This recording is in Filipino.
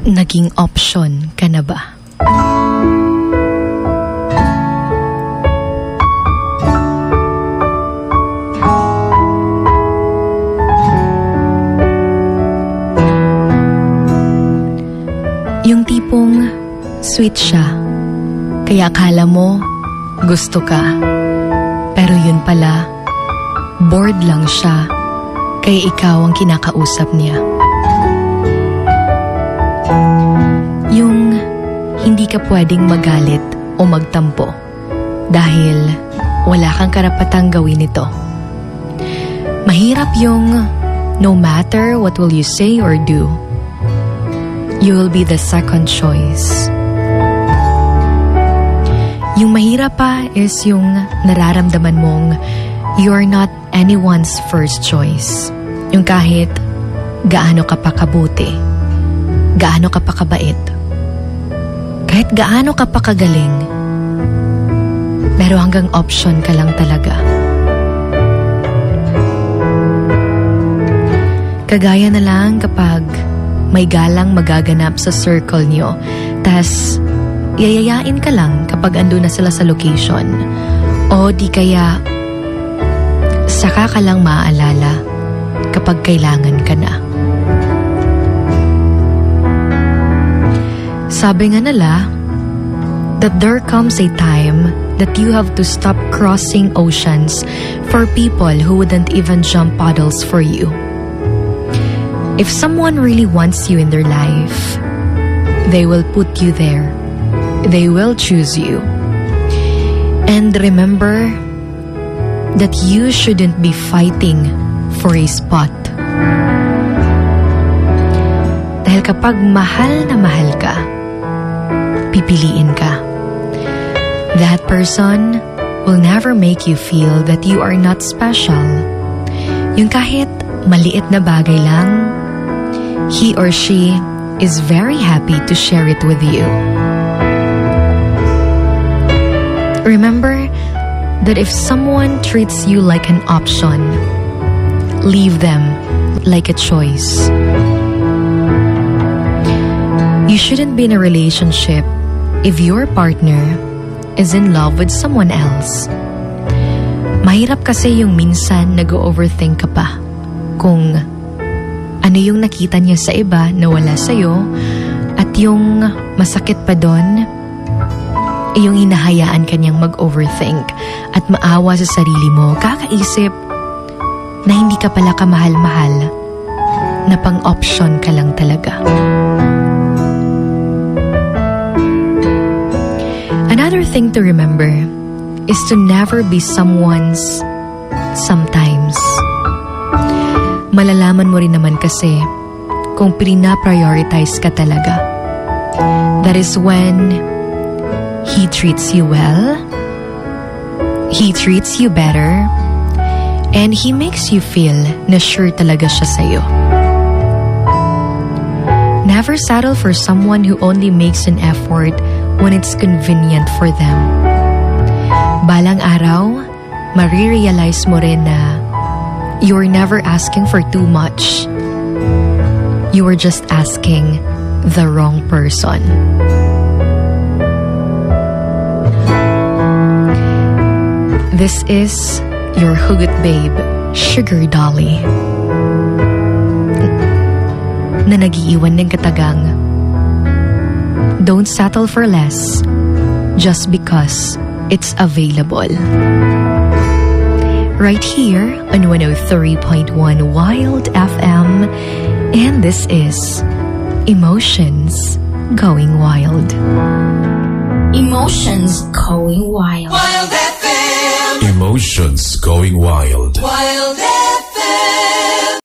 Naging option ka na ba? Yung tipong sweet siya, kaya akala mo gusto ka. Pero yun pala, bored lang siya, kaya ikaw ang kinakausap niya. Yung hindi ka pwedeng magalit o magtampo dahil wala kang karapatang gawin ito. Mahirap yung no matter what will you say or do, you will be the second choice. Yung mahirap pa is yung nararamdaman mong you're not anyone's first choice. Yung kahit gaano ka pa kabuti, gaano ka pa kabait, kahit gaano ka pa kagaling, pero hanggang option ka lang talaga. Kagaya na lang kapag may galang magaganap sa circle nyo, tas yayayain ka lang kapag ando na sila sa location. O di kaya saka ka lang maaalala kapag kailangan ka na. Sabi nga nila that there comes a time that you have to stop crossing oceans for people who wouldn't even jump puddles for you. If someone really wants you in their life, they will put you there. They will choose you. And remember that you shouldn't be fighting for a spot. Dahil kapag mahal na mahal ka, pipiliin ka. That person will never make you feel that you are not special. Yung kahit maliit na bagay lang, he or she is very happy to share it with you. Remember that if someone treats you like an option, leave them like a choice. You shouldn't be in a relationship if your partner is in love with someone else. Mahirap kasi yung minsan nag-overthink ka pa kung ano yung nakita niya sa iba na wala sa'yo, at yung masakit pa doon, yung hinahayaan ka niyang mag-overthink at maawa sa sarili mo, kakaisip na hindi ka pala kamahal-mahal, na pang-option ka lang talaga. Another thing to remember is to never be someone's sometimes. Malalaman mo rin naman kasi kung prina-prioritize ka talaga. That is when he treats you well, he treats you better, and he makes you feel na sure talaga siya sa'yo. Never settle for someone who only makes an effort when it's convenient for them. Balang araw, marirealize mo rin na you're never asking for too much. You were just asking the wrong person. This is your hugot babe, Sugar Dolly, na nag-iiwan ng katagang. Don't settle for less just because it's available. Right here on 103.1 Wild FM, and this is Emotions Going Wild. Emotions Going Wild. Wild FM. Emotions Going Wild. Wild FM.